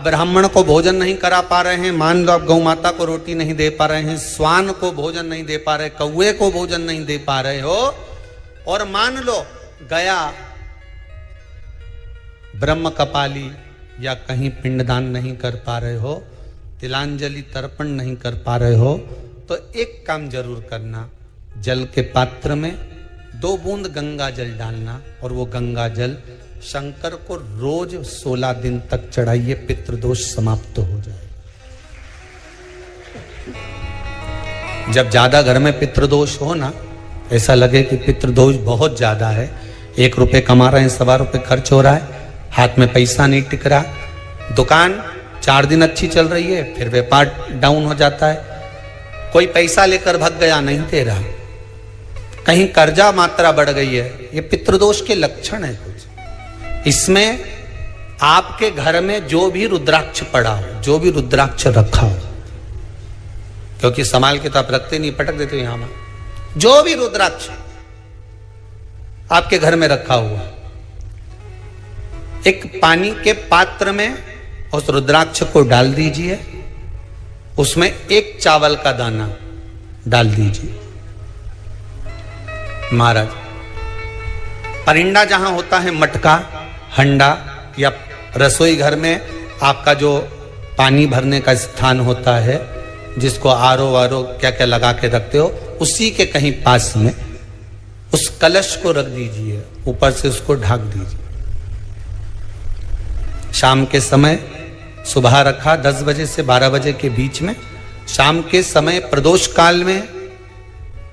ब्राह्मण को भोजन नहीं करा पा रहे हैं, मान लो आप गौ माता को रोटी नहीं दे पा रहे हैं, श्वान को भोजन नहीं दे पा रहे, कौवे को भोजन नहीं दे पा रहे हो, और मान लो गया ब्रह्म कपाली या कहीं पिंडदान नहीं कर पा रहे हो, तिलांजलि तर्पण नहीं कर पा रहे हो, तो एक काम जरूर करना, जल के पात्र में 2 बूंद गंगा जल डालना और वो गंगा जल शंकर को रोज 16 दिन तक चढ़ाइए, पितृदोष समाप्त हो जाए। जब ज्यादा घर में पितृदोष हो ना, ऐसा लगे कि पितृदोष बहुत ज्यादा है, 1 रुपए कमा रहे हैं, 1.25 रुपए खर्च हो रहा है, हाथ में पैसा नहीं टिक रहा, दुकान 4 दिन अच्छी चल रही है, फिर व्यापार डाउन हो जाता है, कोई पैसा लेकर भाग गया, नहीं दे रहा, कहीं कर्जा मात्रा बढ़ गई है, ये पितृदोष के लक्षण है कुछ। इसमें आपके घर में जो भी रुद्राक्ष पड़ा हो, जो भी रुद्राक्ष रखा हो, क्योंकि संभाल के तो आप रखते नहीं, पटक देते हो यहां में, जो भी रुद्राक्ष आपके घर में रखा हुआ, एक पानी के पात्र में उस रुद्राक्ष को डाल दीजिए, उसमें 1 चावल का दाना डाल दीजिए। महाराज, परिंदा जहां होता है, मटका, हंडा या रसोई घर में आपका जो पानी भरने का स्थान होता है, जिसको आरो वारो क्या क्या लगा के रखते हो, उसी के कहीं पास में उस कलश को रख दीजिए, ऊपर से उसको ढक दीजिए। शाम के समय, सुबह रखा 10 बजे से 12 बजे के बीच में, शाम के समय प्रदोष काल में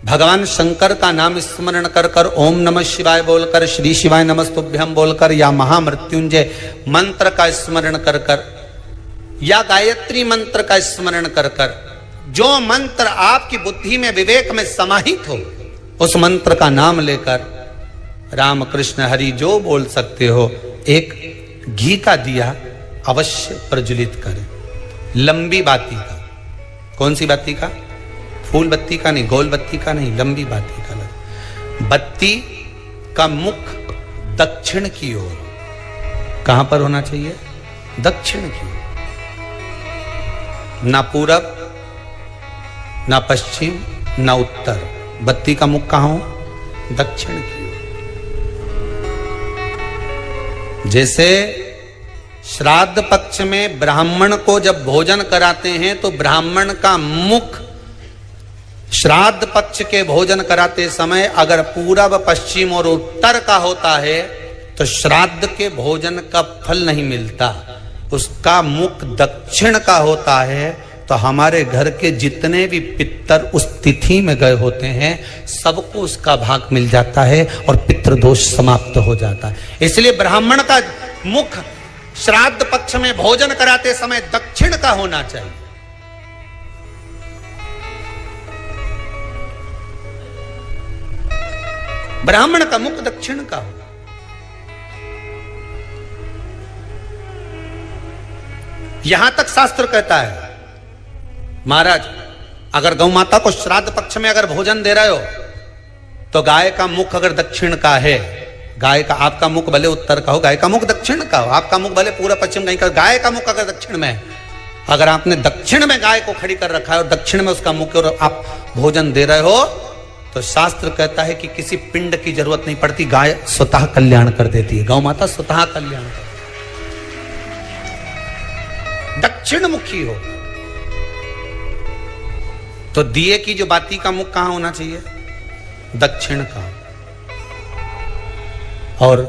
भगवान शंकर का नाम स्मरण कर कर, ओम नमः शिवाय बोलकर, श्री शिवाय नमस्तुभ्यम बोलकर, या महामृत्युंजय मंत्र का स्मरण कर कर, या गायत्री मंत्र का स्मरण कर कर, जो मंत्र आपकी बुद्धि में, विवेक में समाहित हो, उस मंत्र का नाम लेकर राम कृष्ण हरि जो बोल सकते हो, एक घी का दिया अवश्य प्रज्वलित करें, लंबी बाती का। कौन सी बाती का? फूल बत्ती का नहीं, गोल बत्ती का नहीं, लंबी बाती का लगा। बत्ती का मुख दक्षिण की ओर, कहां पर होना चाहिए? दक्षिण की ओर, ना पूरब, ना पश्चिम, ना उत्तर। बत्ती का मुख कहां हो? दक्षिण की ओर। जैसे श्राद्ध पक्ष में ब्राह्मण को जब भोजन कराते हैं तो ब्राह्मण का मुख श्राद्ध पक्ष के भोजन कराते समय अगर पूरब, पश्चिम और उत्तर का होता है तो श्राद्ध के भोजन का फल नहीं मिलता। उसका मुख दक्षिण का होता है तो हमारे घर के जितने भी पितर उस तिथि में गए होते हैं सबको उसका भाग मिल जाता है और पितृदोष समाप्त हो जाता है। इसलिए ब्राह्मण का मुख श्राद्ध पक्ष में भोजन कराते समय दक्षिण का होना चाहिए। ब्राह्मण का मुख दक्षिण का हो। यहां तक शास्त्र कहता है महाराज, अगर गौ माता को श्राद्ध पक्ष में अगर भोजन दे रहे हो तो गाय का मुख अगर दक्षिण का है, गाय का, आपका मुख भले उत्तर का हो, गाय का मुख दक्षिण का हो, आपका मुख भले पूरा पश्चिम कहीं का, गाय का मुख अगर दक्षिण में है, अगर आपने दक्षिण में गाय को खड़ी कर रखा है और दक्षिण में उसका मुख और आप भोजन दे रहे हो तो शास्त्र कहता है कि किसी पिंड की जरूरत नहीं पड़ती, गाय स्वतः कल्याण कर देती है, गौ माता स्वतः कल्याण कर, दक्षिण मुखी हो। तो दिए की जो बाती का मुख कहां होना चाहिए? दक्षिण का। और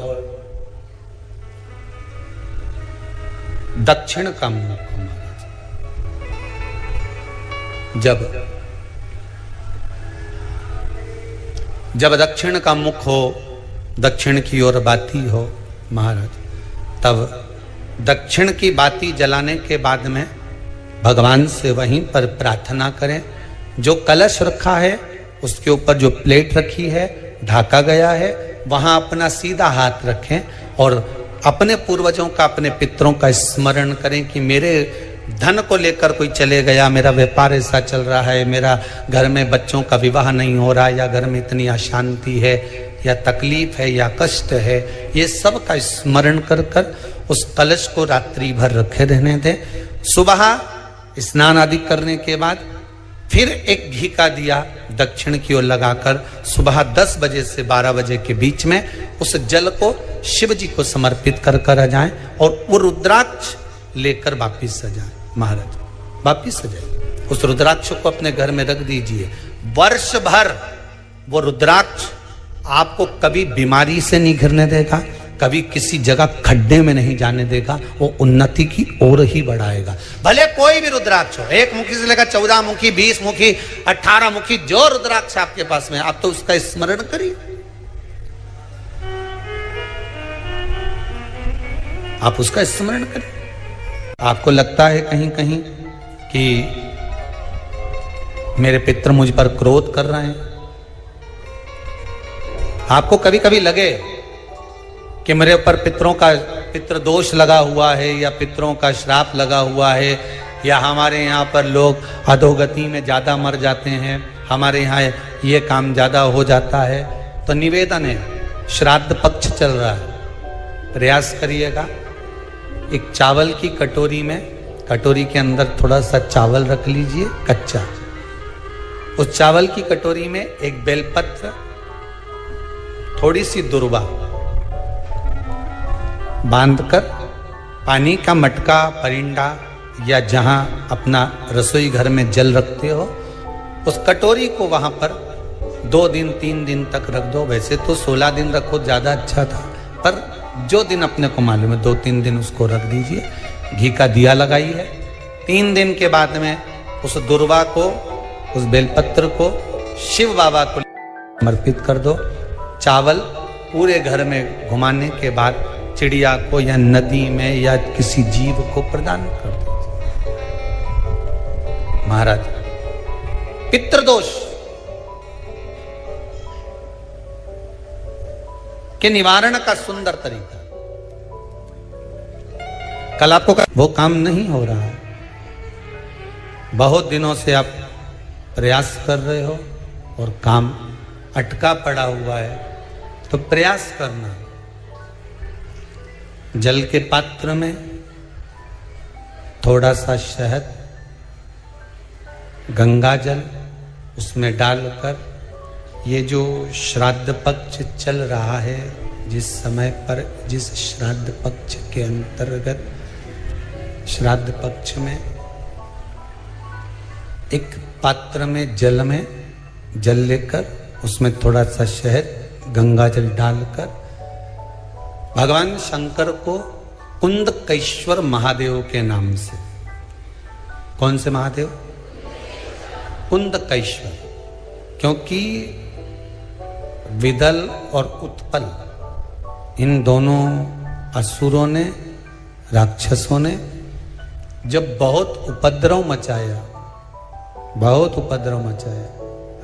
दक्षिण का मुख जब दक्षिण का मुख हो, दक्षिण की ओर बाती हो महाराज, तब दक्षिण की बाती जलाने के बाद में भगवान से वहीं पर प्रार्थना करें। जो कलश रखा है उसके ऊपर जो प्लेट रखी है, ढाका गया है, वहां अपना सीधा हाथ रखें और अपने पूर्वजों का, अपने पितरों का स्मरण करें कि मेरे धन को लेकर कोई चले गया, मेरा व्यापार ऐसा चल रहा है, मेरा घर में बच्चों का विवाह नहीं हो रहा, या घर में इतनी अशांति है या तकलीफ है या कष्ट है, ये सब का स्मरण कर कर उस कलश को रात्रि भर रखे रहने दें। सुबह स्नान आदि करने के बाद फिर एक घी का दिया दक्षिण की ओर लगाकर सुबह 10 बजे से 12 बजे के बीच में उस जल को शिव जी को समर्पित कर आ जाएं और वो रुद्राक्ष लेकर वापिस आ जाएं। महाराज वापिस आ जाए, उस रुद्राक्ष को अपने घर में रख दीजिए। वर्ष भर वो रुद्राक्ष आपको कभी बीमारी से नहीं घिरने देगा, कभी किसी जगह खड्डे में नहीं जाने देगा, वो उन्नति की ओर ही बढ़ाएगा। भले कोई भी रुद्राक्ष हो, 1 मुखी से लेकर 14 मुखी, 20 मुखी, 18 मुखी, जो रुद्राक्ष आपके पास में, आप तो उसका स्मरण करिए। आप उसका स्मरण करिए। आपको लगता है कहीं कहीं कि मेरे पितर मुझ पर क्रोध कर रहे हैं, आपको कभी कभी लगे कि मेरे ऊपर पितृ दोष लगा हुआ है या पितरों का श्राप लगा हुआ है, या हमारे यहाँ पर लोग अधोगति में ज़्यादा मर जाते हैं, हमारे यहाँ ये काम ज़्यादा हो जाता है, तो निवेदन है, श्राद्ध पक्ष चल रहा है, प्रयास करिएगा। एक चावल की कटोरी में, कटोरी के अंदर थोड़ा सा चावल रख लीजिए कच्चा, उस चावल की कटोरी में एक बेलपत्र, थोड़ी सी दुर्वा बांधकर पानी का मटका, परिंडा या जहां अपना रसोई घर में जल रखते हो, उस कटोरी को वहां पर 2 दिन 3 दिन तक रख दो। वैसे तो 16 दिन रखो ज्यादा अच्छा था, पर जो दिन अपने को मालूम है 2-3 दिन उसको रख दीजिए। घी का दिया लगाइए। 3 दिन के बाद में उस दुर्वा को, उस बेलपत्र को शिव बाबा को समर्पित कर दो। चावल पूरे घर में घुमाने के बाद चिड़िया को या नदी में या किसी जीव को प्रदान कर दो। महाराज, पितृदोष के निवारण का सुंदर तरीका। कल आपको वो काम नहीं हो रहा है, बहुत दिनों से आप प्रयास कर रहे हो और काम अटका पड़ा हुआ है, तो प्रयास करना। जल के पात्र में थोड़ा सा शहद, गंगा जल उसमें डालकर, ये जो श्राद्ध पक्ष चल रहा है, जिस समय पर, जिस श्राद्ध पक्ष के अंतर्गत, श्राद्ध पक्ष में एक पात्र में जल लेकर उसमें थोड़ा सा शहद, गंगा जल डालकर भगवान शंकर को कुंदकेश्वर महादेव के नाम से, कौन से महादेव? कुंदकेश्वर, क्योंकि विदल और उत्पल, इन दोनों असुरों ने, राक्षसों ने जब बहुत उपद्रव मचाया,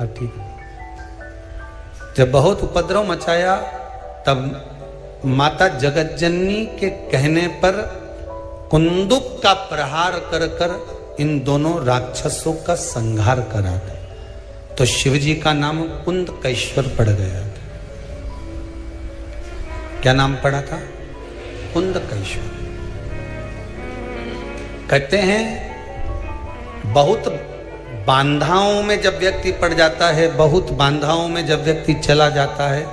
अब ठीक है, जब बहुत उपद्रव मचाया, तब माता जगतजननी के कहने पर कुंदुक का प्रहार कर कर इन दोनों राक्षसों का संहार करा था। तो शिव जी का नाम कुंदकेश्वर पड़ गया था। क्या नाम पड़ा था? कुंदकेश्वर। कहते हैं बहुत बांधाओं में जब व्यक्ति पड़ जाता है, बहुत बांधाओं में जब व्यक्ति चला जाता है,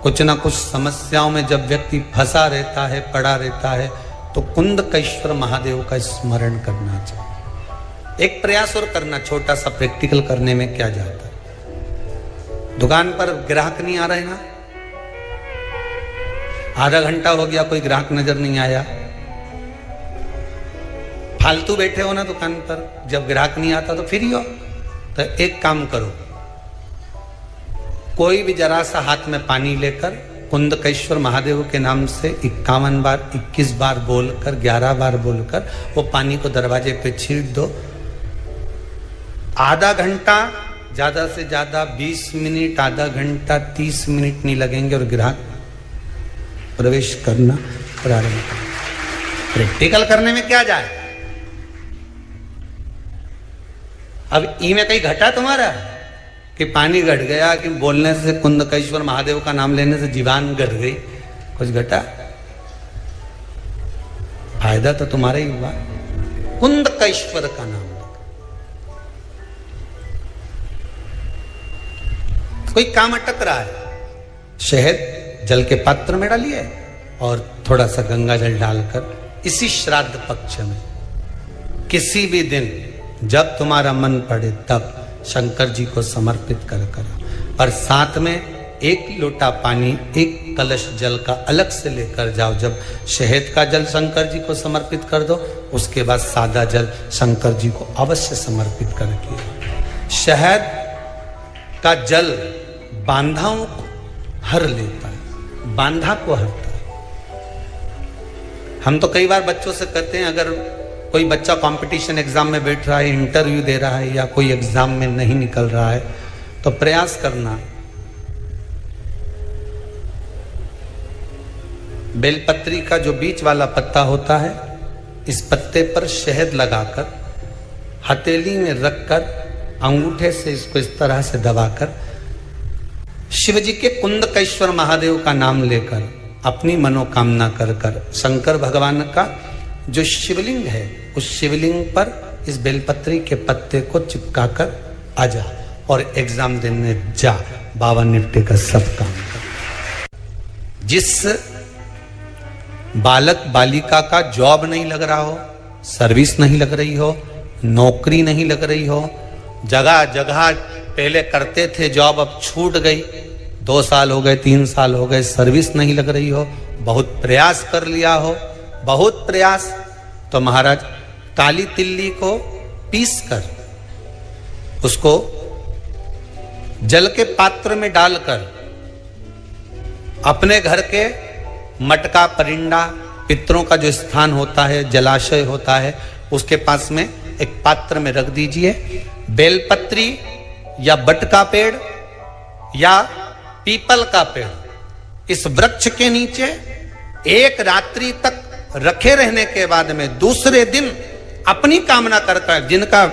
कुछ ना कुछ समस्याओं में जब व्यक्ति फंसा रहता है, पड़ा रहता है, तो कुंदकेश्वर महादेव का स्मरण करना चाहिए। एक प्रयास और करना, छोटा सा प्रैक्टिकल करने में क्या जाता है। दुकान पर ग्राहक नहीं आ रहे ना, आधा घंटा हो गया, कोई ग्राहक नजर नहीं आया, फालतू बैठे हो ना दुकान पर, जब ग्राहक नहीं आता तो फ्री हो, तो एक काम करो, कोई भी जरा सा हाथ में पानी लेकर कुंदकेश्वर महादेव के नाम से 51 बार, 21 बार बोलकर, 11 बार बोलकर वो पानी को दरवाजे पे छींट दो। आधा घंटा, ज्यादा से ज्यादा 20 मिनट, आधा घंटा 30 मिनट नहीं लगेंगे और ग्राहक प्रवेश करना प्रारंभ करें। प्रैक्टिकल करने में क्या जाए। अब ई में कहीं घटा तुम्हारा कि पानी घट गया, कि बोलने से, कुंदकेश्वर महादेव का नाम लेने से जीवान घट गई, कुछ घटा? फायदा तो तुम्हारा ही हुआ। कुंदकेश्वर का नाम। कोई काम अटक रहा है, शहद जल के पात्र में डालिए और थोड़ा सा गंगा जल डालकर इसी श्राद्ध पक्ष में किसी भी दिन जब तुम्हारा मन पड़े तब शंकर जी को समर्पित कर करो। और साथ में 1 लोटा पानी, 1 कलश जल का अलग से लेकर जाओ। जब शहद का जल शंकर जी को समर्पित कर दो, उसके बाद सादा जल शंकर जी को अवश्य समर्पित करके। शहद का जल बांधाओं को हर लेता है, बांधा को हरता है। हम तो कई बार बच्चों से कहते हैं, अगर कोई बच्चा कंपटीशन एग्जाम में बैठ रहा है, इंटरव्यू दे रहा है या कोई एग्जाम में नहीं निकल रहा है, तो प्रयास करना बेलपत्री का जो बीच वाला पत्ता होता है, इस पत्ते पर शहद लगाकर हथेली में रखकर अंगूठे से इसको इस तरह से दबाकर शिव जी के कुंदकेश्वर महादेव का नाम लेकर अपनी मनोकामना कर कर शंकर भगवान का जो शिवलिंग है, उस शिवलिंग पर इस बेलपत्री के पत्ते को चिपकाकर आ जा और एग्जाम देने जा। बाबा निपटे का सब काम कर। जिस बालक बालिका का जॉब नहीं लग रहा हो, सर्विस नहीं लग रही हो, नौकरी नहीं लग रही हो, जगह जगह पहले करते थे जॉब, अब छूट गई, 2 साल हो गए, 3 साल हो गए, सर्विस नहीं लग रही हो, बहुत प्रयास कर लिया हो, बहुत प्रयास, तो महाराज काली तिल्ली को पीस कर उसको जल के पात्र में डालकर अपने घर के मटका परिंडा, पितरों का जो स्थान होता है, जलाशय होता है, उसके पास में एक पात्र में रख दीजिए। बेलपत्री या बट का पेड़ या पीपल का पेड़, इस वृक्ष के नीचे 1 रात्रि तक रखे रहने के बाद में दूसरे दिन अपनी कामना कर, जिनका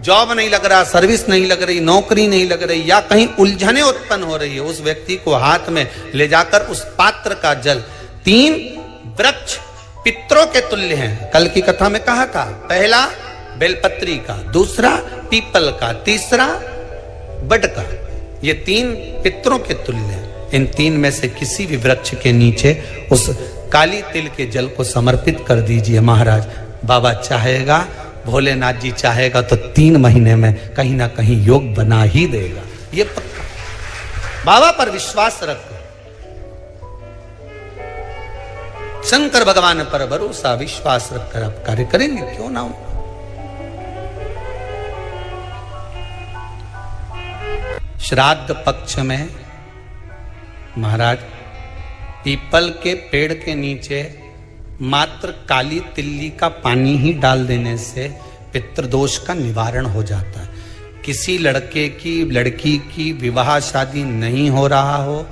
जॉब नहीं लग रहा, सर्विस नहीं लग रही, नौकरी नहीं लग रही या कहीं उलझने उत्पन्न हो रही है, उस व्यक्ति को हाथ में ले जाकर उस पात्र का जल, 3 वृक्ष पितरों के तुल्य हैं। कल की कथा में कहा था, पहला बेलपत्री का, दूसरा पीपल का, तीसरा बड का, ये 3 पितरों के तुल्य हैं। इन 3 में से किसी भी वृक्ष के नीचे उस काली तिल के जल को समर्पित कर दीजिए। महाराज बाबा चाहेगा, भोलेनाथ जी चाहेगा तो 3 महीने में कहीं ना कहीं योग बना ही देगा, ये पक्का। बाबा पर विश्वास रखो, शंकर भगवान पर भरोसा विश्वास रखकर आप कार्य करेंगे, क्यों ना हो। श्राद्ध पक्ष में महाराज पीपल के पेड़ के नीचे मात्र काली तिल्ली का पानी ही डाल देने से पितृदोष का निवारण हो जाता है। किसी लड़के की लड़की की विवाह शादी नहीं हो रहा हो,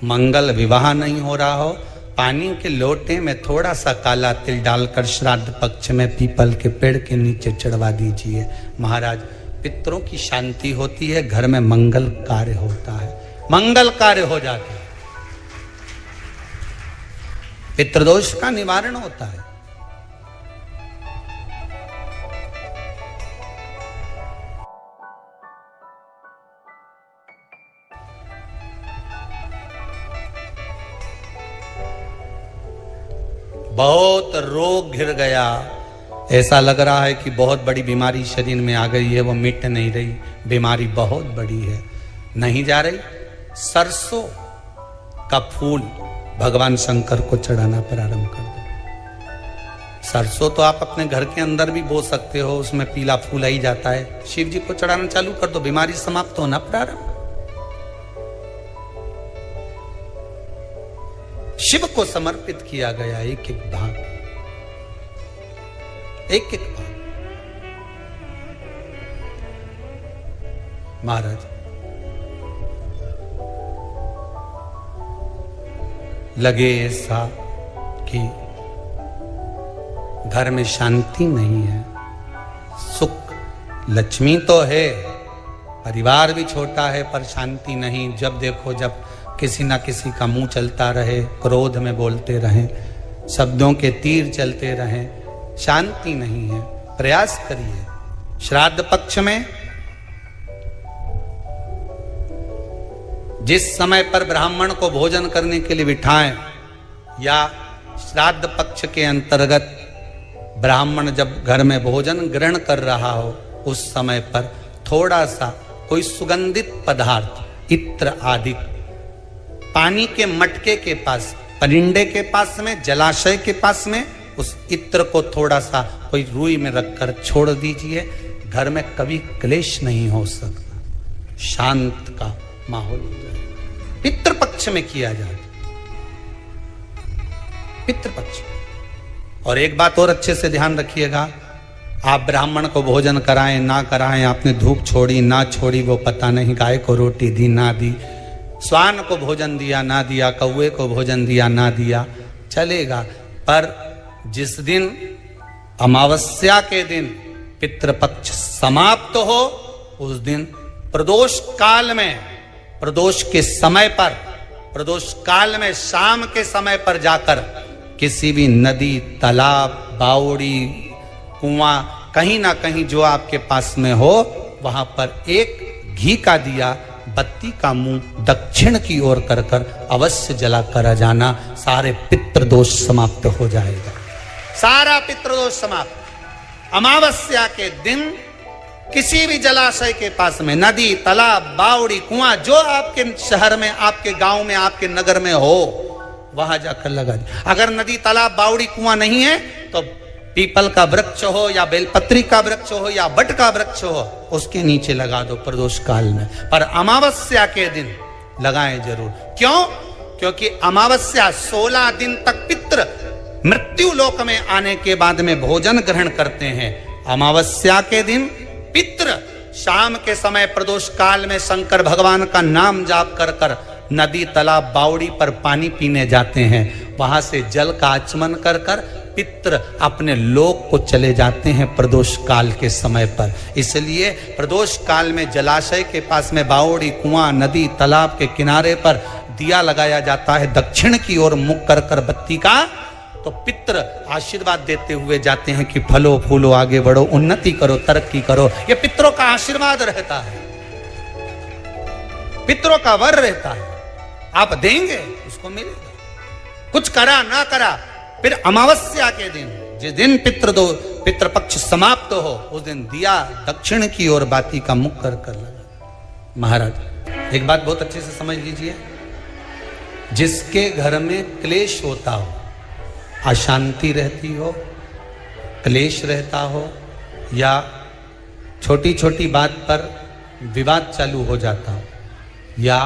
मंगल विवाह नहीं हो रहा हो, पानी के लोटे में थोड़ा सा काला तिल डालकर श्राद्ध पक्ष में पीपल के पेड़ के नीचे चढ़वा दीजिए। महाराज पितरों की शांति होती है, घर में मंगल कार्य होता है, मंगल कार्य हो जाता है, पितृदोष का निवारण होता है। बहुत रोग घिर गया, ऐसा लग रहा है कि बहुत बड़ी बीमारी शरीर में आ गई है, वो मिट नहीं रही, बीमारी बहुत बड़ी है, नहीं जा रही। सरसों का फूल भगवान शंकर को चढ़ाना प्रारंभ कर दो। सरसों तो आप अपने घर के अंदर भी बो सकते हो, उसमें पीला फूल आ ही जाता है, शिव जी को चढ़ाना चालू कर दो, बीमारी समाप्त होना प्रारंभ। शिव को समर्पित किया गया एक एक भाग, एक एक भाग। महाराज लगे ऐसा कि घर में शांति नहीं है, सुख लक्ष्मी तो है, परिवार भी छोटा है पर शांति नहीं। जब देखो जब किसी ना किसी का मुंह चलता रहे, क्रोध में बोलते रहें, शब्दों के तीर चलते रहें, शांति नहीं है। प्रयास करिए। श्राद्ध पक्ष में जिस समय पर ब्राह्मण को भोजन करने के लिए बिठाएं, या श्राद्ध पक्ष के अंतर्गत ब्राह्मण जब घर में भोजन ग्रहण कर रहा हो, उस समय पर थोड़ा सा कोई सुगंधित पदार्थ, इत्र आदि, पानी के मटके के पास, परिंडे के पास में, जलाशय के पास में उस इत्र को थोड़ा सा कोई रुई में रखकर छोड़ दीजिए। घर में कभी क्लेश नहीं हो सकता, शांत का माहौल हो जाए। पितृपक्ष में किया जाए, पितृपक्ष। और एक बात और अच्छे से ध्यान रखिएगा, आप ब्राह्मण को भोजन कराएं ना कराएं, आपने धूप छोड़ी ना छोड़ी वो पता नहीं, गाय को रोटी दी ना दी, स्वान को भोजन दिया ना दिया, कौवे को भोजन दिया ना दिया, चलेगा। पर जिस दिन अमावस्या के दिन पितृपक्ष समाप्त हो, उस दिन प्रदोष काल में, प्रदोष के समय पर, प्रदोष काल में शाम के समय पर जाकर किसी भी नदी, तालाब, बावड़ी, कुआं, कहीं ना कहीं जो आपके पास में हो, वहां पर एक घी का दिया, बत्ती का मुंह दक्षिण की ओर कर कर अवश्य जला कर जाना। सारे पितृदोष समाप्त हो जाएगा, सारा पितृदोष समाप्त। अमावस्या के दिन किसी भी जलाशय के पास में, नदी, तालाब, बावड़ी, कुआं, जो आपके शहर में, आपके गांव में, आपके नगर में हो, वहां जाकर लगा दे। अगर नदी, तालाब, बावड़ी, कुआं नहीं है तो पीपल का वृक्ष हो या बेलपत्री का वृक्ष हो या बट का वृक्ष हो, उसके नीचे लगा दो प्रदोष काल में। पर अमावस्या के दिन लगाएं जरूर। क्यों? क्योंकि अमावस्या 16 दिन तक पितृ मृत्यु लोक में आने के बाद में भोजन ग्रहण करते हैं। अमावस्या के दिन पितृ शाम के समय प्रदोष काल में शंकर भगवान का नाम जाप कर कर नदी, तालाब, बावड़ी पर पानी पीने जाते हैं। वहां से जल का आचमन कर कर पितृ अपने लोक को चले जाते हैं प्रदोष काल के समय पर। इसलिए प्रदोष काल में जलाशय के पास में, बावड़ी, कुआं, नदी, तालाब के किनारे पर दिया लगाया जाता है दक्षिण की ओर मुख कर कर बत्ती का। तो पितृ आशीर्वाद देते हुए जाते हैं कि फलो फूलो, आगे बढ़ो, उन्नति करो, तरक्की करो। ये पितरों का आशीर्वाद रहता है, पितरों का वर रहता है। आप देंगे उसको मिलेगा, कुछ करा ना करा। फिर अमावस्या के दिन, जिस दिन पितृपक्ष समाप्त हो, उस दिन दिया दक्षिण की ओर बाती का मुख कर कर लगा। महाराज एक बात बहुत अच्छे से समझ लीजिए, जिसके घर में क्लेश होता हो, अशांति रहती हो, क्लेश रहता हो, या छोटी छोटी बात पर विवाद चालू हो जाता हो, या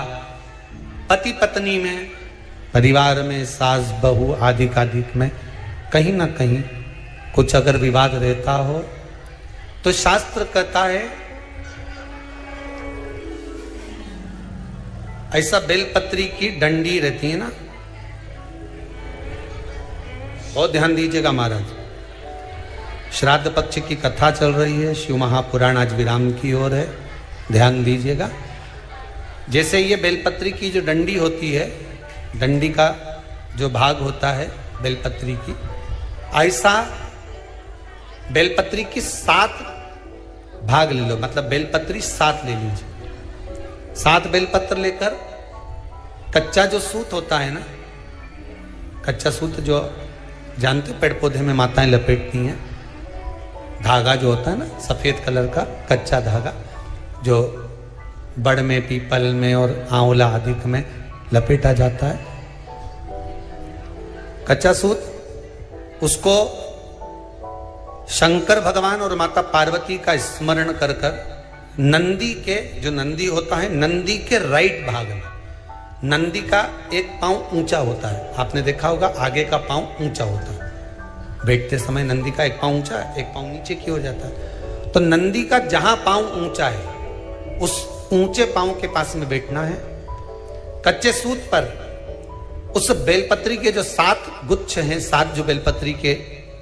पति पत्नी में, परिवार में, सास बहू आदि कादिक में कहीं ना कहीं कुछ अगर विवाद रहता हो, तो शास्त्र कहता है ऐसा बेलपत्री की डंडी रहती है ना, बहुत ध्यान दीजिएगा महाराज। श्राद्ध पक्ष की कथा चल रही है, शिव महापुराण आज विराम की ओर है, ध्यान दीजिएगा। जैसे ये बेलपत्री की जो डंडी होती है, डंडी का जो भाग होता है बेलपत्री की, ऐसा बेलपत्री की 7 भाग ले लो, मतलब बेलपत्री 7 ले लीजिए। 7 बेलपत्र लेकर कच्चा जो सूत होता है ना, कच्चा सूत जो जानते पेड़ पौधे में माताएं लपेटती हैं, धागा जो होता है ना सफेद कलर का कच्चा धागा, जो बड़ में, पीपल में और आंवला आदि में लपेटा जाता है, कच्चा सूत, उसको शंकर भगवान और माता पार्वती का स्मरण कर कर नंदी के, जो नंदी होता है, नंदी के राइट भाग में, नंदी का एक पांव ऊंचा होता है, आपने देखा होगा आगे का पांव ऊंचा होता है, बैठते समय नंदी का एक पांव ऊंचा है, एक पांव नीचे की हो जाता है। तो नंदी का जहां पांव ऊंचा है, उस ऊंचे पांव के पास में बैठना है। कच्चे सूत पर उस बेलपत्री के जो 7 गुच्छ हैं, 7 जो बेलपत्री के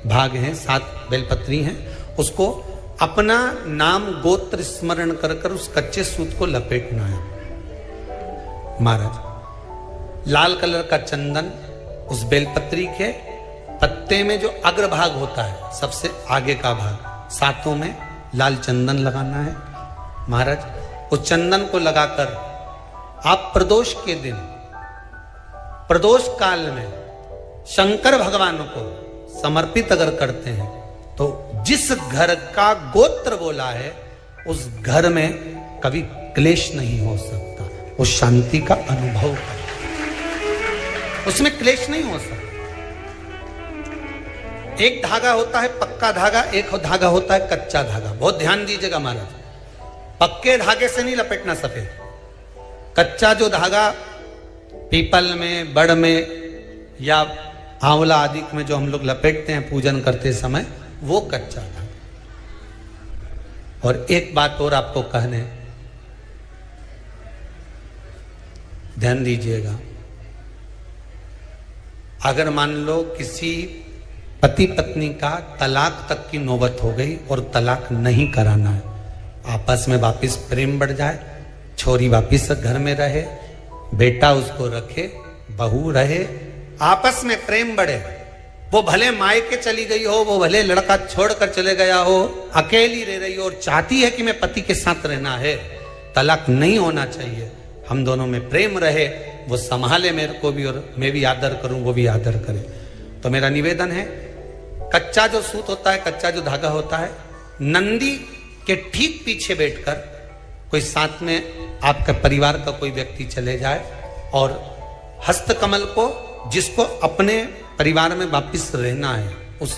भाग हैं, 7 बेलपत्री हैं, उसको अपना नाम गोत्र स्मरण कर कर उस कच्चे सूत को लपेटना है। महाराज लाल कलर का चंदन उस बेलपत्री के पत्ते में जो अग्रभाग होता है, सबसे आगे का भाग, सातों में लाल चंदन लगाना है। महाराज उस चंदन को लगाकर आप प्रदोष के दिन, प्रदोष काल में शंकर भगवान को समर्पित अगर करते हैं तो जिस घर का गोत्र बोला है उस घर में कभी क्लेश नहीं हो सकता, उस शांति का अनुभव कर, उसमें क्लेश नहीं हो सकता। एक धागा होता है पक्का धागा, एक धागा होता है कच्चा धागा। बहुत ध्यान दीजिएगा महाराज, पक्के धागे से नहीं लपेटना सफेद, कच्चा जो धागा पीपल में, बड़ में या आंवला आदि में जो हम लोग लपेटते हैं पूजन करते समय, वो कच्चा धागा। और एक बात और आपको कहने, ध्यान दीजिएगा, अगर मान लो किसी पति पत्नी का तलाक तक की नौबत हो गई और तलाक नहीं कराना है, आपस में वापिस प्रेम बढ़ जाए, छोरी वापिस घर में रहे, बेटा उसको रखे, बहू रहे, आपस में प्रेम बढ़े, वो भले मायके चली गई हो, वो भले लड़का छोड़कर चले गया हो, अकेली रह रही हो और चाहती है कि मैं पति के साथ रहना है, तलाक नहीं होना चाहिए, हम दोनों में प्रेम रहे, वो संभाले मेरे को भी और मैं भी आदर करूं, वो भी आदर करे। तो मेरा निवेदन है, कच्चा जो सूत होता है, कच्चा जो धागा होता है, नंदी के ठीक पीछे बैठकर कोई साथ में आपका परिवार का कोई व्यक्ति चले जाए और हस्तकमल को, जिसको अपने परिवार में वापिस रहना है, उस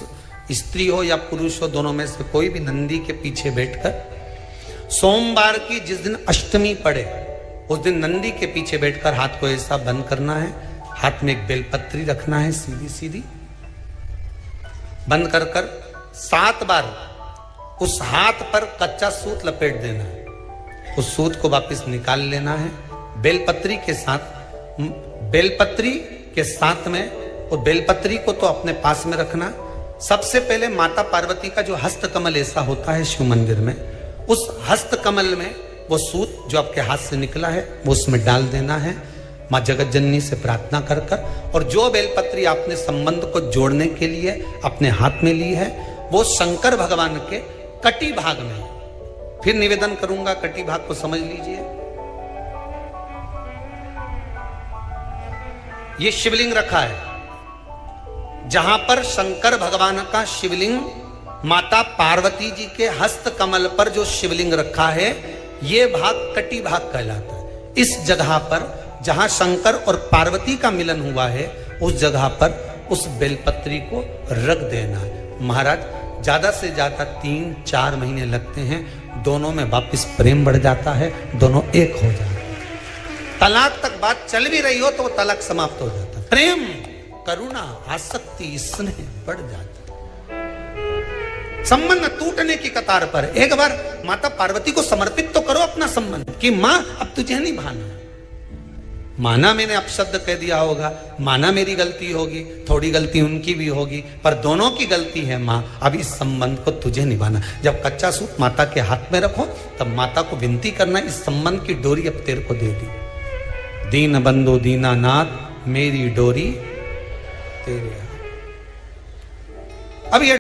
स्त्री हो या पुरुष हो, दोनों में से कोई भी नंदी के पीछे बैठकर सोमवार की जिस दिन अष्टमी पड़े उस दिन नंदी के पीछे बैठकर हाथ को ऐसा बंद करना है, हाथ में एक बेलपत्री रखना है, सीधी सीधी बंद कर कर 7 बार उस हाथ पर कच्चा सूत लपेट देना है, उस सूत को वापस निकाल लेना है, बेलपत्री के साथ में, और बेलपत्री को तो अपने पास में रखना। सबसे पहले माता पार्वती का जो हस्तकमल ऐसा होता है शिव मंदिर में, उस हस्तकमल में वो सूत जो आपके हाथ से निकला है वो उसमें डाल देना है, माँ जगत जननी से प्रार्थना कर कर, और जो बेलपत्री आपने संबंध को जोड़ने के लिए अपने हाथ में ली है वो शंकर भगवान के कटी भाग में, फिर निवेदन करूंगा कटी भाग को समझ लीजिए। ये शिवलिंग रखा है, जहां पर शंकर भगवान का शिवलिंग, माता पार्वती जी के हस्त कमल पर जो शिवलिंग रखा है, ये भाग कटी भाग कहलाता है। इस जगह पर जहां शंकर और पार्वती का मिलन हुआ है, उस जगह पर उस बेलपत्री को रख देना है। महाराज ज्यादा से ज्यादा 3-4 महीने लगते हैं, दोनों में वापस प्रेम बढ़ जाता है, दोनों एक हो जाते हैं। तलाक तक बात चल भी रही हो तो वो तलाक समाप्त हो जाता है, प्रेम, करुणा, आसक्ति, स्नेह बढ़ जाता है। संबंध टूटने की कतार पर एक बार माता पार्वती को समर्पित तो करो अपना संबंध कि मां अब तुझे नहीं भाना। माना मैंने अपशब्द कह दिया होगा, माना मेरी गलती होगी, थोड़ी गलती उनकी भी होगी, पर दोनों की गलती है मां, अब इस संबंध को तुझे निभाना। जब कच्चा सूत माता के हाथ में रखो तब माता को विनती करना, इस संबंध की डोरी अब तेरे को दे दी, दीन बंधु दीनानाथ मेरी डोरी तेरे। अब ये